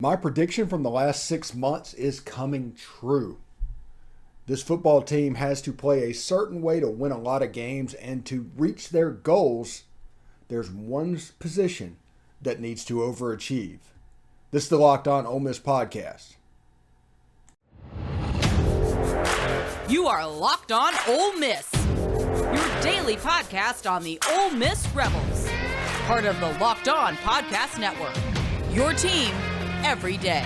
My prediction from the last 6 months is coming true. This football team has to play a certain way to win a lot of games, and to reach their goals, there's one position that needs to overachieve. This is the Locked On Ole Miss Podcast. You are Locked On Ole Miss, your daily podcast on the Ole Miss Rebels, part of the Locked On Podcast Network, your team every day.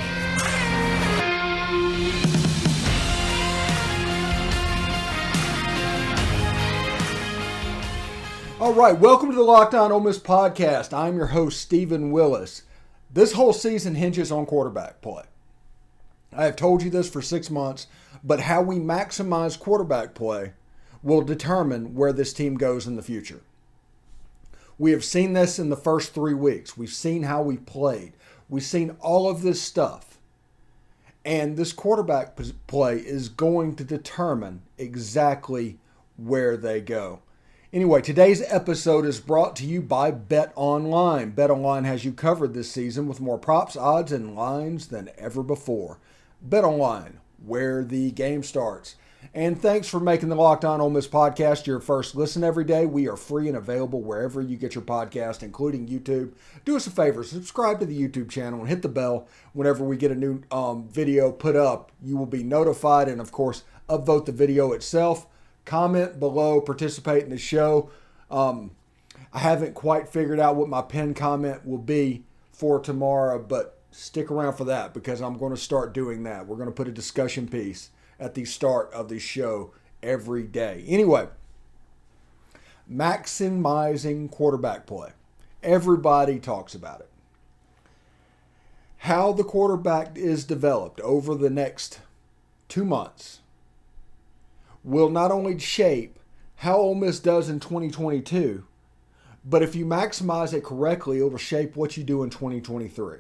All right, welcome to the Locked On Ole Miss Podcast. I'm your host, Stephen Willis. This whole season hinges on quarterback play. I have told you this for 6 months, but how we maximize quarterback play will determine where this team goes in the future. We have seen this in the first 3 weeks. We've seen how we played. We've seen all of this stuff. And this quarterback play is going to determine exactly where they go. Anyway, today's episode is brought to you by BetOnline. BetOnline has you covered this season with more props, odds, and lines than ever before. BetOnline, where the game starts. And thanks for making the Locked On Ole Miss Podcast your first listen every day. We are free and available wherever you get your podcast, including YouTube. Do us a favor, subscribe to the YouTube channel and hit the bell whenever we get a new video put up. You will be notified, and of course, upvote the video itself. Comment below, participate in the show. I haven't quite figured out what my pinned comment will be for tomorrow, but stick around for that because I'm going to start doing that. We're going to put a discussion piece at the start of the show every day. Anyway, maximizing quarterback play. Everybody talks about it. How the quarterback is developed over the next 2 months will not only shape how Ole Miss does in 2022, but if you maximize it correctly, it'll shape what you do in 2023.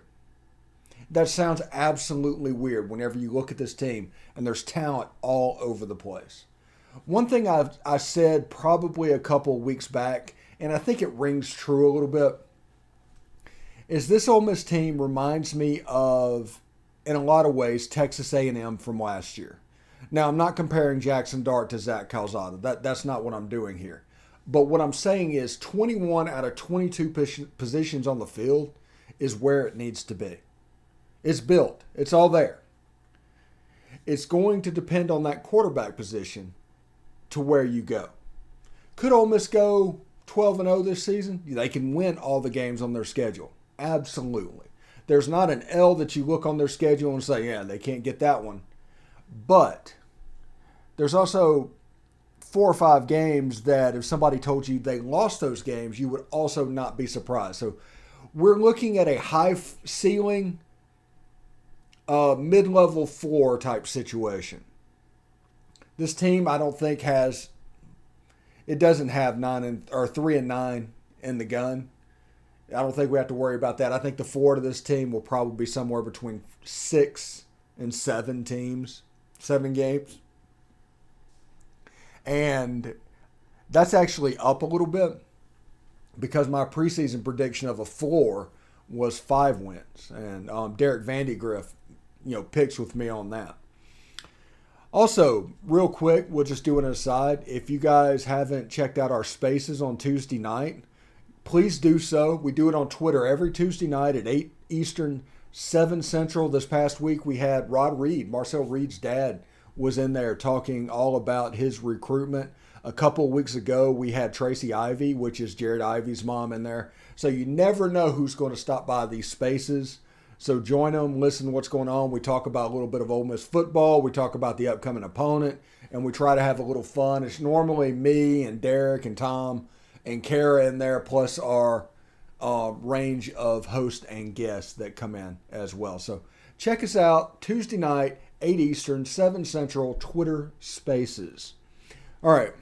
That sounds absolutely weird whenever you look at this team and there's talent all over the place. One thing I said probably a couple weeks back, and I think it rings true a little bit, is this Ole Miss team reminds me of, in a lot of ways, Texas A&M from last year. Now, I'm not comparing Jaxson Dart to Zach Calzada. That's not what I'm doing here. But what I'm saying is 21 out of 22 positions on the field is where it needs to be. It's built. It's all there. It's going to depend on that quarterback position to where you go. Could Ole Miss go 12-0 this season? They can win all the games on their schedule. Absolutely. There's not an L that you look on their schedule and say, yeah, they can't get that one. But there's also 4 or 5 games that if somebody told you they lost those games, you would also not be surprised. So we're looking at a high ceiling, mid-level floor type situation. This team, I don't think doesn't have 3-9 in the gun. I don't think we have to worry about that. I think the floor to this team will probably be somewhere between 6 and 7 games. And that's actually up a little bit because my preseason prediction of a floor was 5 wins. And Derek Vandegrift, picks with me on that. Also, real quick, we'll just do an aside. If you guys haven't checked out our spaces on Tuesday night, please do so. We do it on Twitter every Tuesday night at 8 Eastern, 7 Central. This past week, we had Rod Reed, Marcel Reed's dad, was in there talking all about his recruitment. A couple weeks ago, we had Tracy Ivy, which is Jared Ivey's mom, in there. So you never know who's going to stop by these spaces. So join them, listen to what's going on. We talk about a little bit of Ole Miss football. We talk about the upcoming opponent, and we try to have a little fun. It's normally me and Derek and Tom and Cara in there, plus our range of hosts and guests that come in as well. So check us out Tuesday night, 8 Eastern, 7 Central, Twitter Spaces. All right.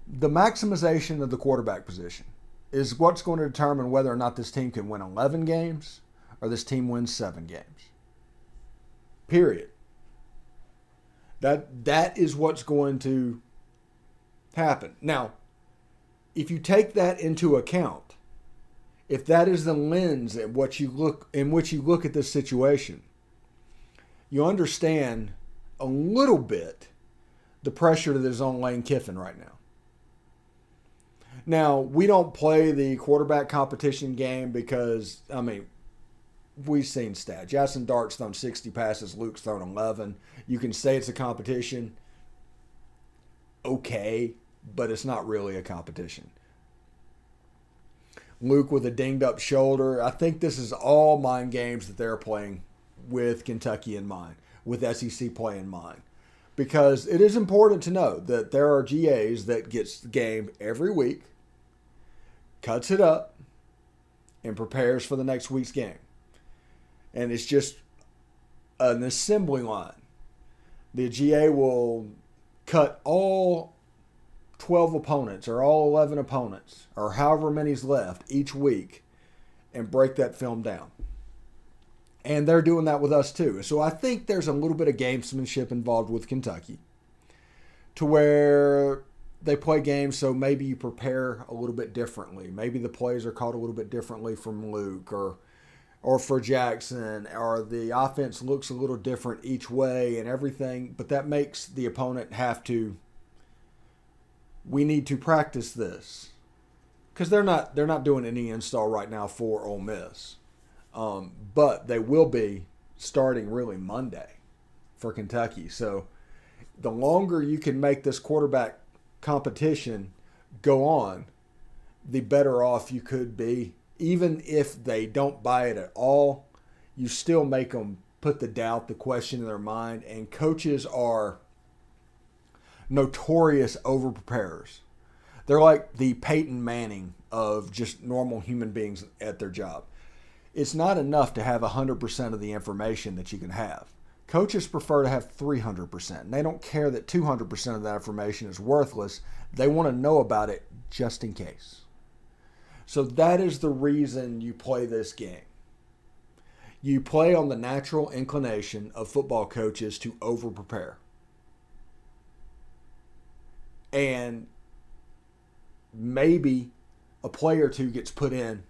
The maximization of the quarterback position is what's going to determine whether or not this team can win 11 games or this team wins 7 games. Period. That is what's going to happen. Now, if you take that into account, if that is the lens in which you look at this situation, you understand a little bit the pressure that is on Lane Kiffin right now. Now, we don't play the quarterback competition game because, we've seen stats. Jaxson Dart's thrown 60 passes, Luke's thrown 11. You can say it's a competition. Okay, but it's not really a competition. Luke with a dinged up shoulder. I think this is all mind games that they're playing with Kentucky in mind, with SEC play in mind. Because it is important to know that there are GAs that gets the game every week, cuts it up, and prepares for the next week's game. And it's just an assembly line. The GA will cut all 12 opponents or all 11 opponents or however many's left each week and break that film down. And they're doing that with us too. So I think there's a little bit of gamesmanship involved with Kentucky to where they play games so maybe you prepare a little bit differently. Maybe the plays are called a little bit differently from Luke or for Jaxson, or the offense looks a little different each way and everything, but that makes the opponent have to, we need to practice this. Because they're not doing any install right now for Ole Miss. But they will be starting really Monday for Kentucky. So the longer you can make this quarterback competition go on, the better off you could be. Even if they don't buy it at all, you still make them put the doubt, the question in their mind. And coaches are notorious over-preparers. They're like the Peyton Manning of just normal human beings at their job. It's not enough to have 100% of the information that you can have. Coaches prefer to have 300%. And they don't care that 200% of that information is worthless. They want to know about it just in case. So that is the reason you play this game. You play on the natural inclination of football coaches to over-prepare. And maybe a play or two gets put in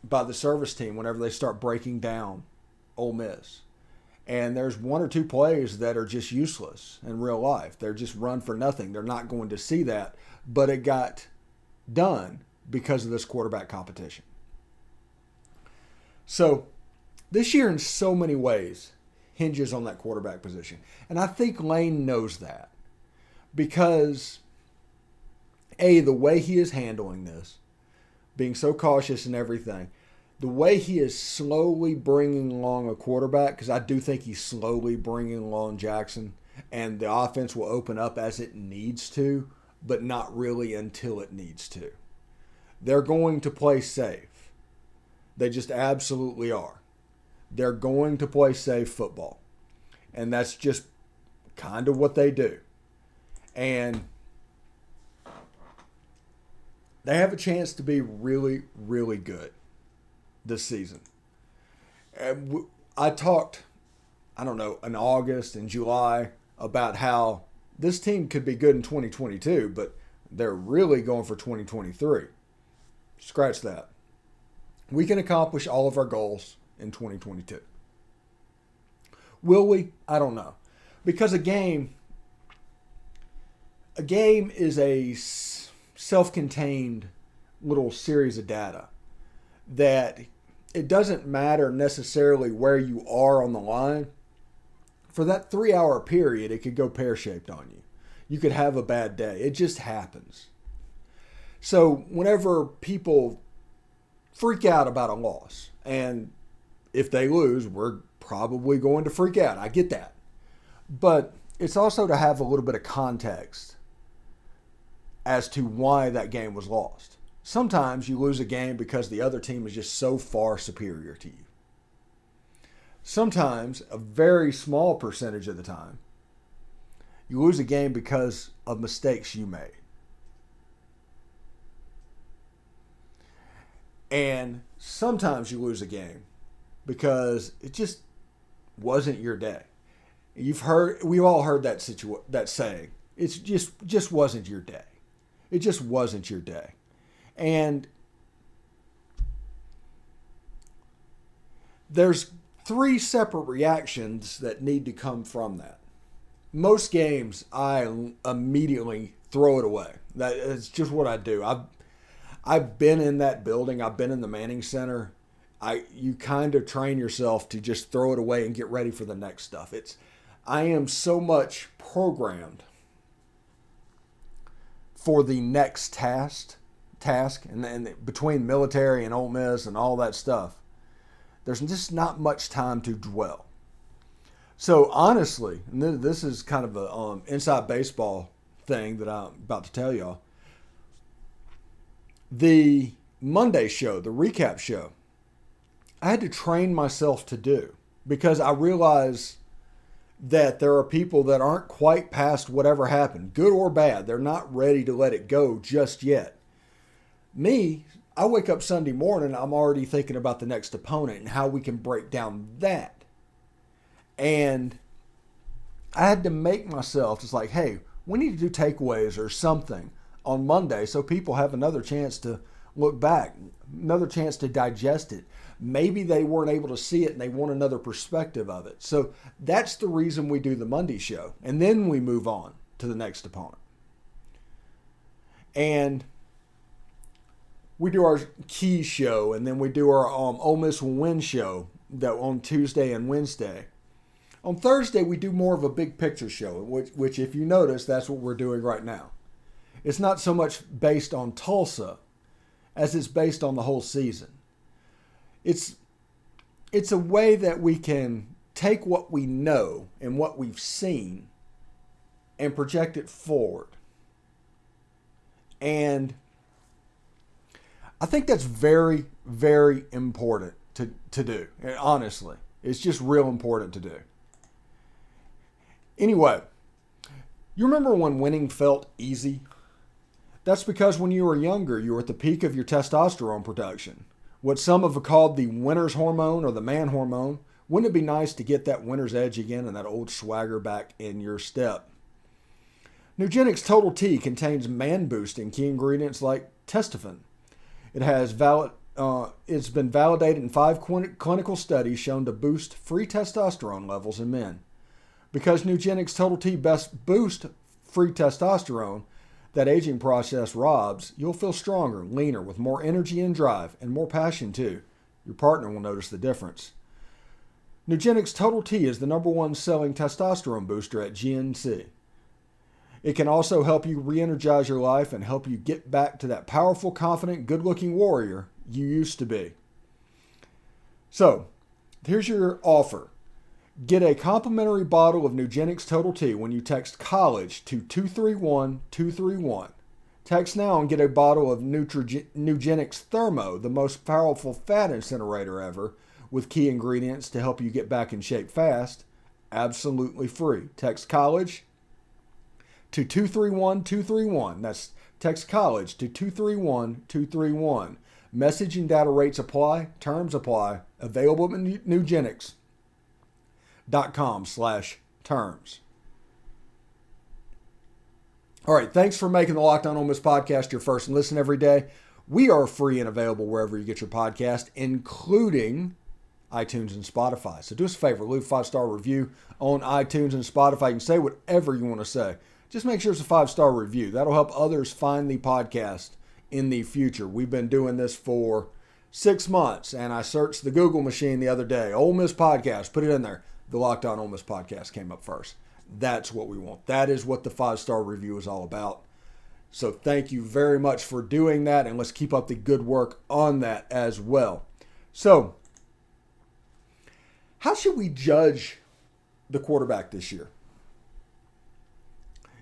by the service team whenever they start breaking down Ole Miss. And there's one or two plays that are just useless in real life. They're just run for nothing. They're not going to see that. But it got done because of this quarterback competition. So this year in so many ways hinges on that quarterback position. And I think Lane knows that because, A, the way he is handling this, being so cautious and everything, the way he is slowly bringing along a quarterback, because I do think he's slowly bringing along Jaxson, and the offense will open up as it needs to, but not really until it needs to. They're going to play safe. They just absolutely are. They're going to play safe football. And that's just kind of what they do. And they have a chance to be really, really good this season. And I talked, in August and July about how this team could be good in 2022, but they're really going for 2023. Scratch that. We can accomplish all of our goals in 2022. Will we? I don't know. Because a game is a self-contained little series of data that it doesn't matter necessarily where you are on the line. For that 3-hour period, it could go pear-shaped on you. You could have a bad day. It just happens. So whenever people freak out about a loss, and if they lose, we're probably going to freak out. I get that. But it's also to have a little bit of context as to why that game was lost. Sometimes you lose a game because the other team is just so far superior to you. Sometimes, a very small percentage of the time, you lose a game because of mistakes you made. And sometimes you lose a game because it just wasn't your day. We've all heard that saying. It's just wasn't your day. It just wasn't your day. And there's 3 separate reactions that need to come from that. Most games, I immediately throw it away. That's just what I do. I've been in that building. I've been in the Manning Center. You kind of train yourself to just throw it away and get ready for the next stuff. I am so much programmed for the next task, and between military and Ole Miss and all that stuff, there's just not much time to dwell. So honestly, and this is kind of an inside baseball thing that I'm about to tell y'all. The Monday show, the recap show, I had to train myself to do because I realize that there are people that aren't quite past whatever happened, good or bad. They're not ready to let it go just yet. Me, I wake up Sunday morning, I'm already thinking about the next opponent and how we can break down that. And I had to make myself just like, hey, we need to do takeaways or something on Monday so people have another chance to look back, another chance to digest it. Maybe they weren't able to see it and they want another perspective of it. So that's the reason we do the Monday show. And then we move on to the next opponent. And we do our key show, and then we do our Ole Miss will win show that on Tuesday and Wednesday. On Thursday, we do more of a big picture show, which if you notice, that's what we're doing right now. It's not so much based on Tulsa as it's based on the whole season. It's a way that we can take what we know and what we've seen and project it forward. And I think that's very, very important to do. Honestly, it's just real important to do. Anyway, you remember when winning felt easy? That's because when you were younger, you were at the peak of your testosterone production. What some have called the winner's hormone or the man hormone. Wouldn't it be nice to get that winner's edge again and that old swagger back in your step? Nugenix Total T contains man-boosting key ingredients like testofen. It's been validated in 5 clinical studies shown to boost free testosterone levels in men. Because Nugenix Total T best boosts free testosterone that aging process robs, you'll feel stronger, leaner, with more energy and drive, and more passion too. Your partner will notice the difference. Nugenix Total T is the #1 selling testosterone booster at GNC. It can also help you re-energize your life and help you get back to that powerful, confident, good-looking warrior you used to be. So, here's your offer. Get a complimentary bottle of Nugenix Total T when you text COLLEGE to 231-231. Text now and get a bottle of Nugenix Thermo, the most powerful fat incinerator ever, with key ingredients to help you get back in shape fast, absolutely free. Text COLLEGE to 231-231. That's text COLLEGE to 231-231. Message and data rates apply. Terms apply. Available at Nugenix.com/terms. All right, thanks for making the Locked On Ole Miss podcast your first and listen every day. We are free and available wherever you get your podcast, including iTunes and Spotify. So do us a favor, leave a 5-star review on iTunes and Spotify. You can say whatever you want to say. Just make sure it's a 5-star review. That'll help others find the podcast in the future. We've been doing this for 6 months, and I searched the Google machine the other day. Ole Miss Podcast, put it in there. The Locked On Ole Miss Podcast came up first. That's what we want. That is what the 5-star review is all about. So thank you very much for doing that, and let's keep up the good work on that as well. So, how should we judge the quarterback this year?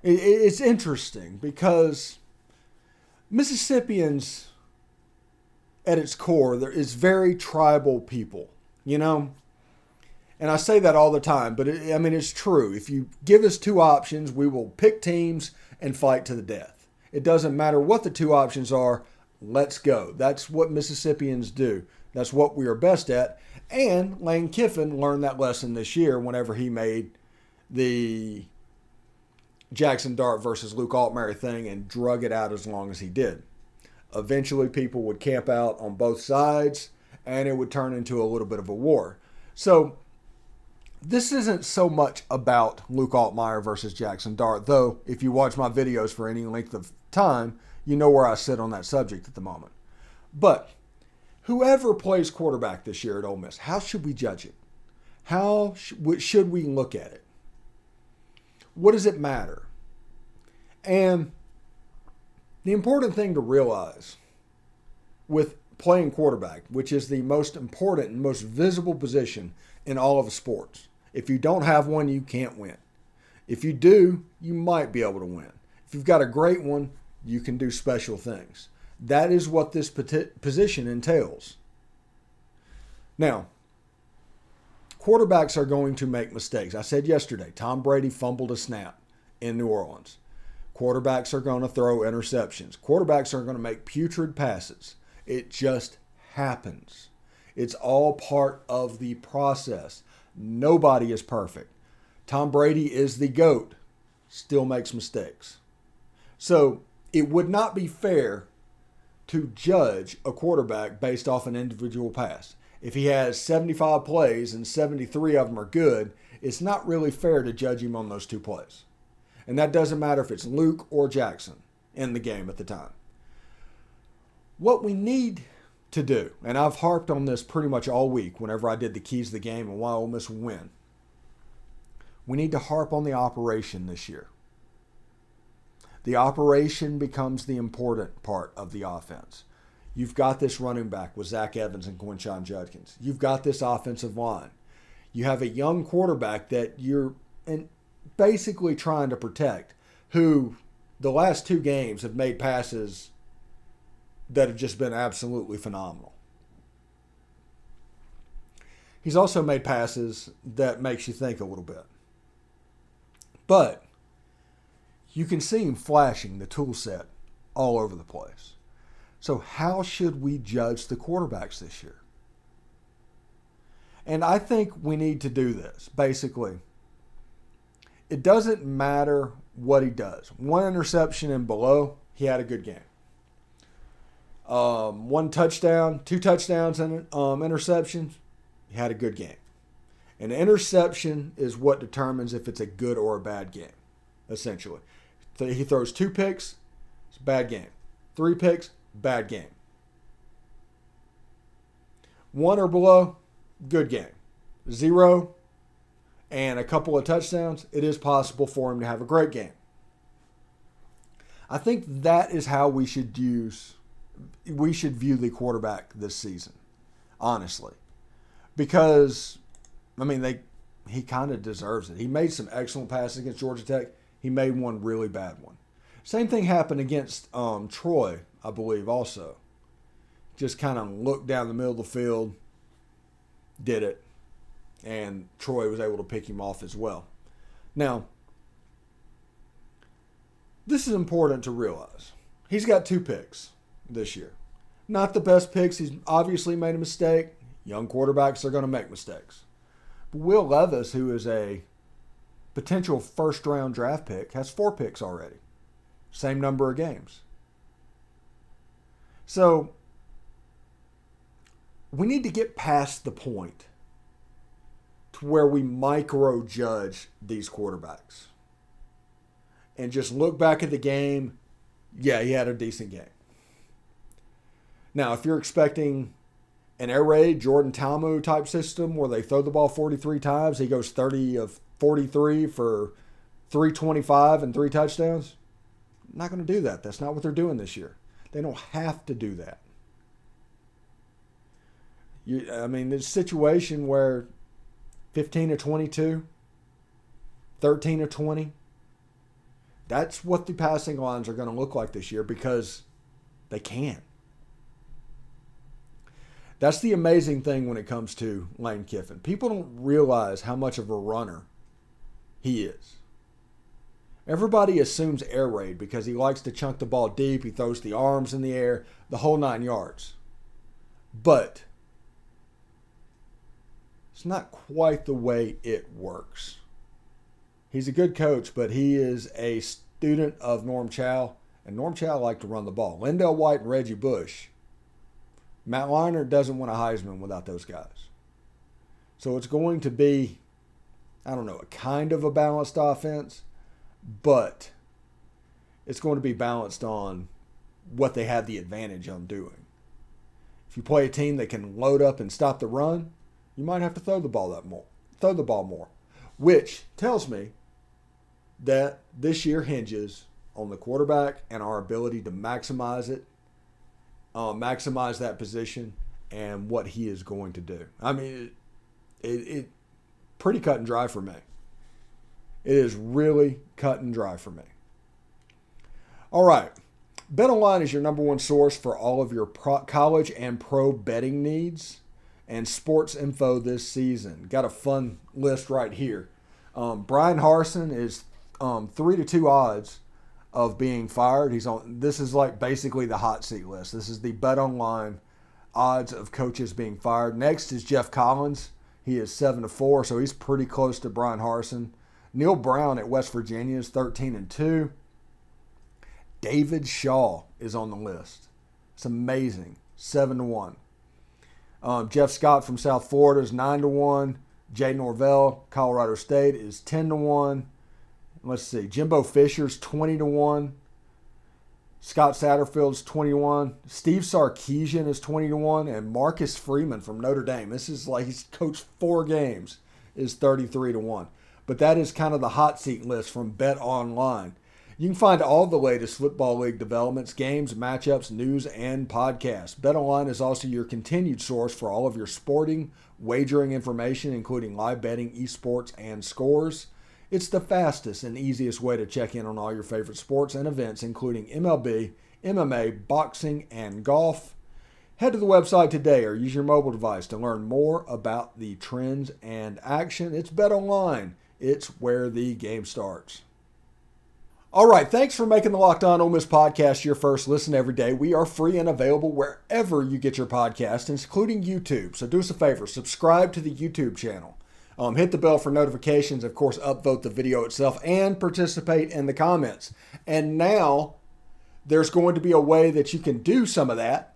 It's interesting because Mississippians, at its core, there is very tribal people, you know? And I say that all the time, but it's true. If you give us 2 options, we will pick teams and fight to the death. It doesn't matter what the 2 options are. Let's go. That's what Mississippians do. That's what we are best at. And Lane Kiffin learned that lesson this year whenever he made the Jaxson Dart versus Luke Altmaier thing and drug it out as long as he did. Eventually, people would camp out on both sides, and it would turn into a little bit of a war. So this isn't so much about Luke Altmaier versus Jaxson Dart, though if you watch my videos for any length of time, you know where I sit on that subject at the moment. But whoever plays quarterback this year at Ole Miss, how should we judge it? How should we look at it? What does it matter? And the important thing to realize with playing quarterback, which is the most important and most visible position in all of sports, if you don't have one, you can't win. If you do, you might be able to win. If you've got a great one, you can do special things. That is what this position entails. Now, quarterbacks are going to make mistakes. I said yesterday, Tom Brady fumbled a snap in New Orleans. Quarterbacks are going to throw interceptions. Quarterbacks are going to make putrid passes. It just happens. It's all part of the process. Nobody is perfect. Tom Brady is the GOAT, still makes mistakes. So it would not be fair to judge a quarterback based off an individual pass. If he has 75 plays and 73 of them are good, it's not really fair to judge him on those 2 plays. And that doesn't matter if it's Luke or Jaxson in the game at the time. What we need to do, and I've harped on this pretty much all week whenever I did the keys to the game and why Ole Miss will win, we need to harp on the operation this year. The operation becomes the important part of the offense. You've got this running back with Zach Evans and Quinshon Judkins. You've got this offensive line. You have a young quarterback that you're basically trying to protect, who the last 2 games have made passes that have just been absolutely phenomenal. He's also made passes that makes you think a little bit. But you can see him flashing the tool set all over the place. So how should we judge the quarterbacks this year? And I think we need to do this. Basically, it doesn't matter what he does. 1 interception and below, he had a good game. 1 touchdown, 2 touchdowns and interceptions, he had a good game. An interception is what determines if it's a good or a bad game, essentially. He throws 2 picks, it's a bad game. 3 picks, bad game. 1 or below, good game. 0 and a couple of touchdowns, it is possible for him to have a great game. I think that is how we should view the quarterback this season, honestly. Because, he kind of deserves it. He made some excellent passes against Georgia Tech. He made one really bad one. Same thing happened against Troy, I believe, also. Just kind of looked down the middle of the field, did it, and Troy was able to pick him off as well. Now, this is important to realize. He's got 2 picks this year. Not the best picks. He's obviously made a mistake. Young quarterbacks are going to make mistakes. But Will Levis, who is a potential first-round draft pick, has 4 picks already. Same number of games. So, we need to get past the point to where we micro-judge these quarterbacks. And just look back at the game, yeah, he had a decent game. Now, if you're expecting an air raid Jordan Talmu type system where they throw the ball 43 times, he goes 30 of 43 for 325 and 3 touchdowns, I'm not going to do that. That's not what they're doing this year. They don't have to do that. There's a situation where 15 of 22, 13 of 20, that's what the passing lines are going to look like this year because they can. That's the amazing thing when it comes to Lane Kiffin. People don't realize how much of a runner he is. Everybody assumes air raid because he likes to chunk the ball deep. He throws the arms in the air, the whole 9 yards. But it's not quite the way it works. He's a good coach, but he is a student of Norm Chow, and Norm Chow liked to run the ball. Lindell White and Reggie Bush. Matt Leinart doesn't win a Heisman without those guys. So it's going to be, I don't know, a kind of a balanced offense, but it's going to be balanced on what they have the advantage on doing. If you play a team that can load up and stop the run, you might have to throw the ball more, which tells me that this year hinges on the quarterback and our ability to maximize that position and what he is going to do. I mean, it pretty cut and dry for me. It is really cut and dry for me. All right. BetOnline is your number one source for all of your college and pro betting needs and sports info this season. Got a fun list right here. Brian Harsin is 3-2 odds of being fired. This is like basically the hot seat list. This is the BetOnline odds of coaches being fired. Next is Jeff Collins. He is 7-4, so he's pretty close to Brian Harsin. Neil Brown at West Virginia is 13-2. David Shaw is on the list. It's amazing. 7-1. Jeff Scott from South Florida is 9-1. Jay Norvell, Colorado State, is 10-1. Let's see. Jimbo Fisher's 20-1. Scott Satterfield's 21. Steve Sarkisian is 20-1. And Marcus Freeman from Notre Dame, this is like he's coached 4 games, is 33-1. But that is kind of the hot seat list from BetOnline. You can find all the latest Football League developments, games, matchups, news, and podcasts. BetOnline is also your continued source for all of your sporting wagering information, including live betting, esports, and scores. It's the fastest and easiest way to check in on all your favorite sports and events, including MLB, MMA, boxing, and golf. Head to the website today or use your mobile device to learn more about the trends and action. It's BetOnline. It's where the game starts. All right, thanks for making the Locked On Ole Miss podcast your first listen every day. We are free and available wherever you get your podcast, including YouTube. So do us a favor, subscribe to the YouTube channel. Hit the bell for notifications, of course, upvote the video itself, and participate in the comments. And now there's going to be a way that you can do some of that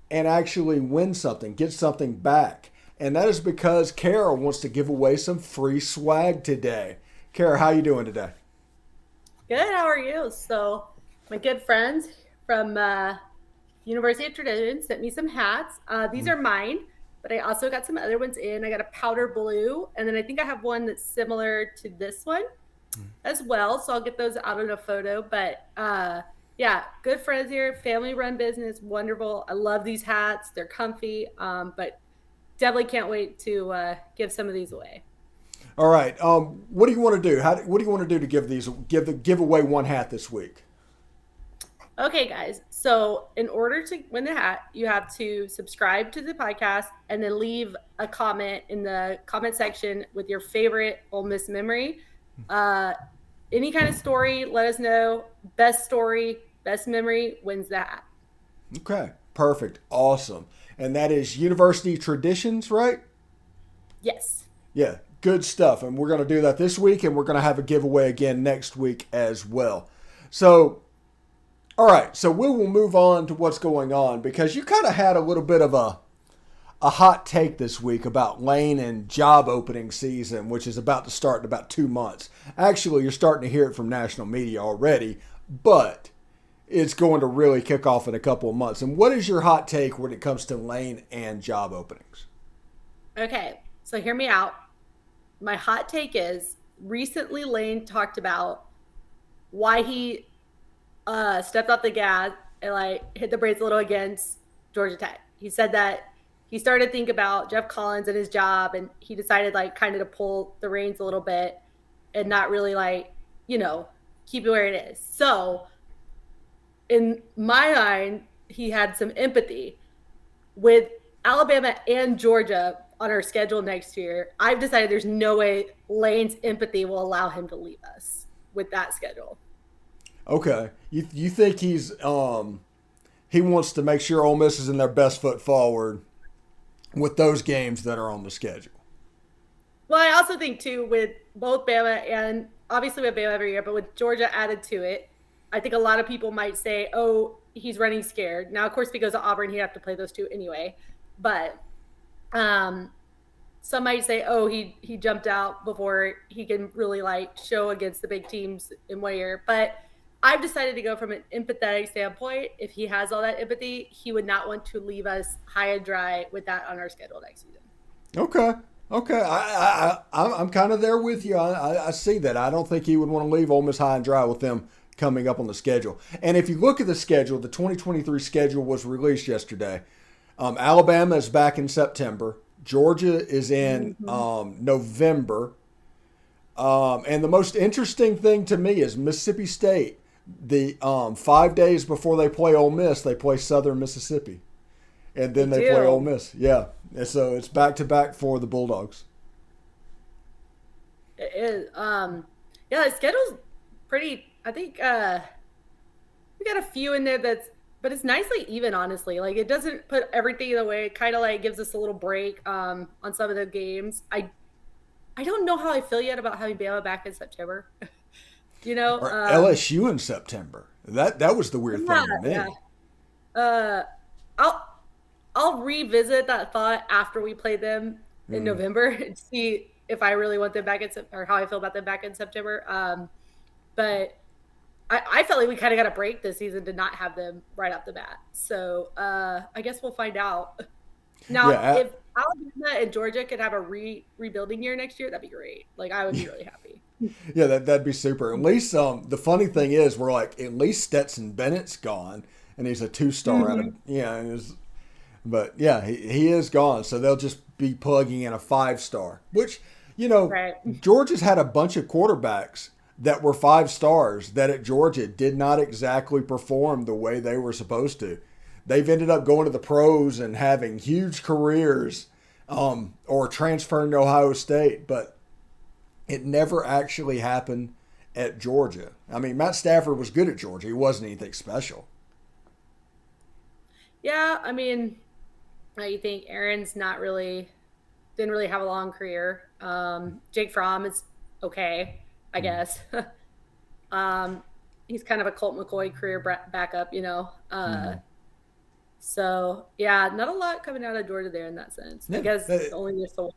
and actually win something, get something back. And that is because Cara wants to give away some free swag today. Cara, how you doing today? Good. How are you? So my good friends from University of Tradition sent me some hats. These are mine, but I also got some other ones in. I got a powder blue, and then I think I have one that's similar to this one as well. So I'll get those out in a photo. But yeah, good friends here, family-run business, wonderful. I love these hats. They're comfy, but definitely can't wait to give some of these away. All right. What do you want to do? What do you want to do to give away one hat this week? Okay, guys. So in order to win the hat, you have to subscribe to the podcast and then leave a comment in the comment section with your favorite Ole Miss memory. Any kind of story, let us know. Best story, best memory wins the hat. Okay. Perfect. Awesome. And that is University Traditions, right? Yes. Yeah. Good stuff. And we're going to do that this week, and we're going to have a giveaway again next week as well. So, all right. So we will move on to what's going on, because you kind of had a little bit of a hot take this week about Lane and job opening season, which is about to start in about 2 months. Actually, you're starting to hear it from national media already, but it's going to really kick off in a couple of months. And what is your hot take when it comes to Lane and job openings? Okay. So hear me out. My hot take is recently Lane talked about why he stepped off the gas and hit the brakes a little against Georgia Tech. He said that he started to think about Jeff Collins and his job, and he decided kind of to pull the reins a little bit and not really keep it where it is. So in my mind, he had some empathy with Alabama and Georgia on our schedule next year. I've decided there's no way Lane's empathy will allow him to leave us with that schedule. Okay. You think he wants to make sure Ole Miss is in their best foot forward with those games that are on the schedule? Well, I also think, too, with both Bama and obviously with Bama every year, but with Georgia added to it, I think a lot of people might say, oh, he's running scared. Now, of course, if he goes to Auburn, he'd have to play those two anyway. But some might say, oh, he jumped out before he can really like show against the big teams in 1 year. But I've decided to go from an empathetic standpoint. If he has all that empathy, he would not want to leave us high and dry with that on our schedule next season. Okay. I'm kind of there with you. I see that. I don't think he would want to leave Ole Miss high and dry with them coming up on the schedule. And if you look at the schedule, the 2023 schedule was released yesterday. Alabama is back in September. Georgia is in November. And the most interesting thing to me is Mississippi State. The 5 days before they play Ole Miss, they play Southern Mississippi. And then they play Ole Miss. Yeah. And so it's back-to-back for the Bulldogs. It is. Yeah, the schedule's pretty – I think we got a few in there but it's nicely even, honestly. Like, it doesn't put everything in the way. It kind of, like, gives us a little break on some of the games. I don't know how I feel yet about having Bama back in September. Or LSU in September. That was the weird thing to me. Yeah. I'll revisit that thought after we play them in November and see if I really want them back or how I feel about them back in September. But I felt like we kind of got a break this season to not have them right off the bat. So I guess we'll find out. Now, if Alabama and Georgia could have a rebuilding year next year, that'd be great. Like, I would be really happy. Yeah, that'd be super. At least the funny thing is we're like, at least Stetson Bennett's gone, and he's a 2-star out of but yeah, he is gone. So they'll just be plugging in a 5-star, which, right. Georgia's had a bunch of quarterbacks that were 5 stars that at Georgia did not exactly perform the way they were supposed to. They've ended up going to the pros and having huge careers or transferring to Ohio State, but it never actually happened at Georgia. I mean, Matt Stafford was good at Georgia. He wasn't anything special. Yeah, I mean, you think Aaron's didn't really have a long career. Jake Fromm is okay, I guess. He's kind of a Colt McCoy career backup, So, yeah, not a lot coming out of Georgia there in that sense. Yeah, I guess only just the one.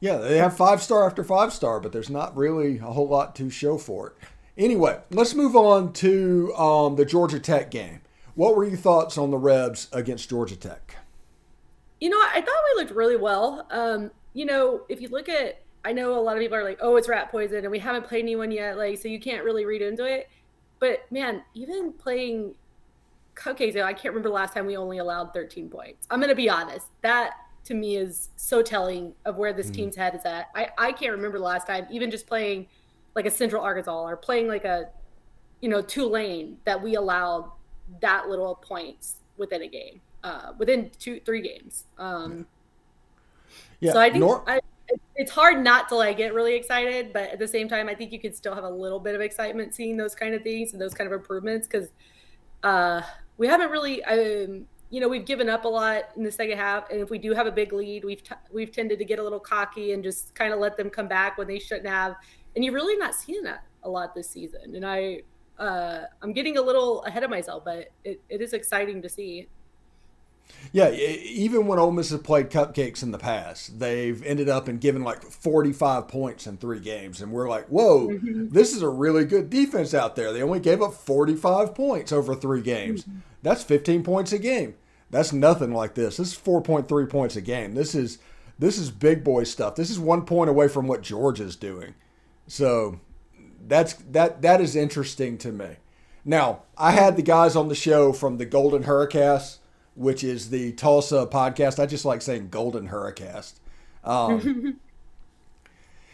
Yeah, they have 5-star after 5-star, but there's not really a whole lot to show for it. Anyway, let's move on to the Georgia Tech game. What were your thoughts on the Rebs against Georgia Tech? I thought we looked really well. If you look at, I know a lot of people are like, oh, it's rat poison, and we haven't played anyone yet, like, so you can't really read into it. But, man, even playing Cupcakes, I can't remember the last time we only allowed 13 points. I'm going to be honest. That, to me, is so telling of where this team's head is at. I can't remember the last time, even just playing like a Central Arkansas or playing like a, Tulane, that we allowed that little points within a game, within 2-3 games. So I think it's hard not to like get really excited, but at the same time, I think you could still have a little bit of excitement seeing those kind of things and those kind of improvements, because we haven't really, we've given up a lot in the second half, and if we do have a big lead, we've tended to get a little cocky and just kind of let them come back when they shouldn't have, and you're really not seeing that a lot this season. And I'm getting a little ahead of myself, but it is exciting to see. Yeah, even when Ole Miss has played Cupcakes in the past, they've ended up and given like 45 points in 3 games. And we're like, whoa, this is a really good defense out there. They only gave up 45 points over 3 games. That's 15 points a game. That's nothing like this. This is 4.3 points a game. This is big boy stuff. This is 1 point away from what Georgia's doing. So that is interesting to me. Now, I had the guys on the show from the Golden Hurricast, which is the Tulsa podcast. I just like saying Golden Hurricast. And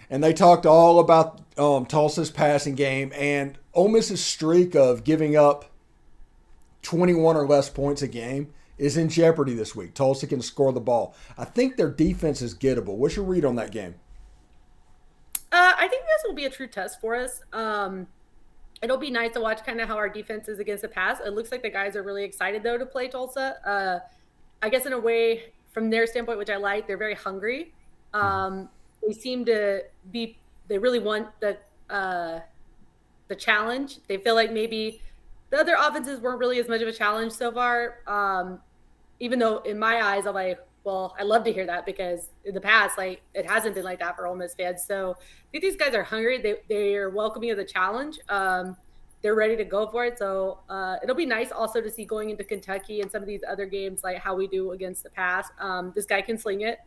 they talked all about Tulsa's passing game and Ole Miss's streak of giving up 21 or less points a game is in jeopardy this week. Tulsa can score the ball. I think their defense is gettable. What's your read on that game? I think this will be a true test for us. It'll be nice to watch kind of how our defense is against the pass. It looks like the guys are really excited, though, to play Tulsa. I guess in a way, from their standpoint, which I like, they're very hungry. They seem to be – they really want the challenge. They feel like maybe the other offenses weren't really as much of a challenge so far, even though in my eyes, I'm like, Well, I love to hear that because in the past, like it hasn't been like that for Ole Miss fans. So I think these guys are hungry. They are welcoming of the challenge. They're ready to go for it. So it'll be nice also to see going into Kentucky and some of these other games, like how we do against the pass. This guy can sling it.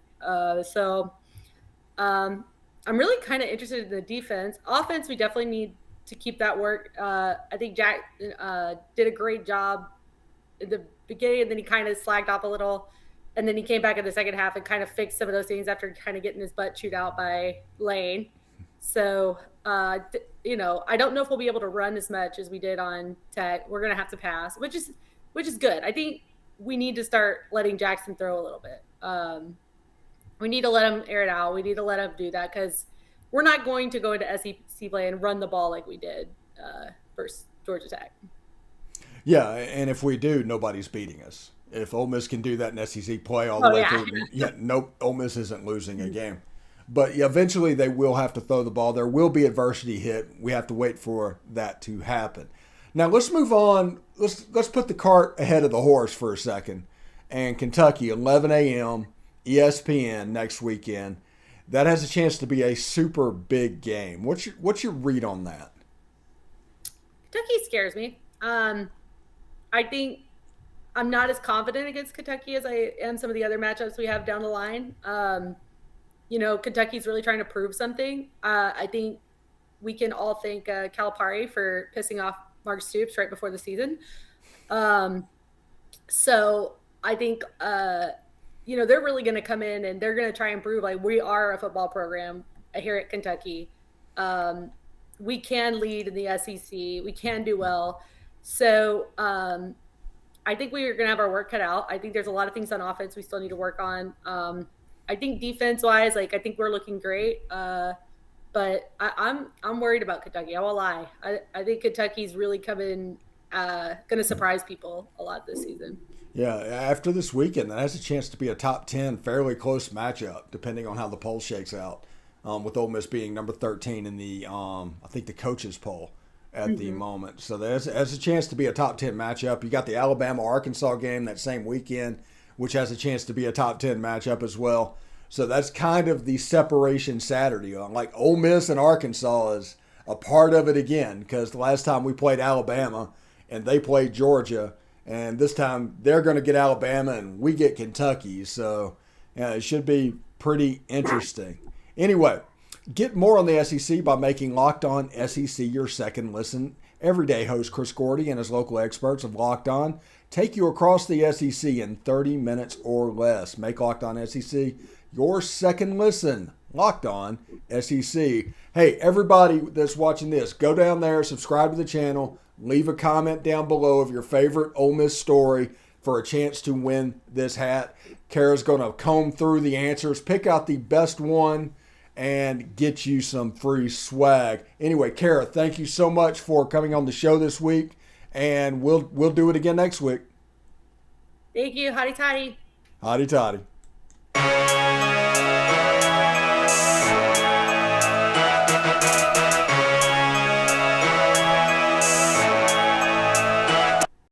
I'm really kind of interested in the defense. Offense, we definitely need to keep that work. I think Jack did a great job in the beginning, and then he kind of slacked off a little. And then he came back in the second half and kind of fixed some of those things after kind of getting his butt chewed out by Lane. So, I don't know if we'll be able to run as much as we did on Tech. We're going to have to pass, which is good. I think we need to start letting Jaxson throw a little bit. We need to let him air it out. We need to let him do that because we're not going to go into SEC play and run the ball like we did versus Georgia Tech. Yeah, and if we do, nobody's beating us. If Ole Miss can do that in SEC play all the way through, Ole Miss isn't losing a game. But eventually they will have to throw the ball. There will be adversity hit. We have to wait for that to happen. Now let's move on. Let's put the cart ahead of the horse for a second. And Kentucky, 11 a.m., ESPN next weekend. That has a chance to be a super big game. What's your read on that? Kentucky scares me. I think I'm not as confident against Kentucky as I am some of the other matchups we have down the line. Kentucky's really trying to prove something. I think we can all thank Calipari for pissing off Mark Stoops right before the season. So I think, they're really going to come in and they're going to try and prove like we are a football program here at Kentucky. We can lead in the SEC. We can do well. So I think we're going to have our work cut out. I think there's a lot of things on offense we still need to work on. I think defense-wise, I think we're looking great. But I'm worried about Kentucky. I won't lie. I think Kentucky's really going to surprise people a lot this season. Yeah, after this weekend, that has a chance to be a top 10, fairly close matchup, depending on how the poll shakes out, with Ole Miss being number 13 in the, I think, the coaches poll at the moment. So there's a chance to be a top 10 matchup. You got the Alabama-Arkansas game that same weekend, which has a chance to be a top 10 matchup as well. So that's kind of the separation Saturday. Like Ole Miss and Arkansas is a part of it again because the last time we played Alabama and they played Georgia, and this time they're going to get Alabama and we get Kentucky. So it should be pretty interesting. Anyway, get more on the SEC by making Locked On SEC your second listen. Everyday host Chris Gordy and his local experts of Locked On take you across the SEC in 30 minutes or less. Make Locked On SEC your second listen. Locked On SEC. Hey, everybody that's watching this, go down there, subscribe to the channel, leave a comment down below of your favorite Ole Miss story for a chance to win this hat. Cara's going to comb through the answers, pick out the best one, and get you some free swag. Anyway, Cara, thank you so much for coming on the show this week, and we'll do it again next week. Thank you. Hotty toddy. Hotty toddy.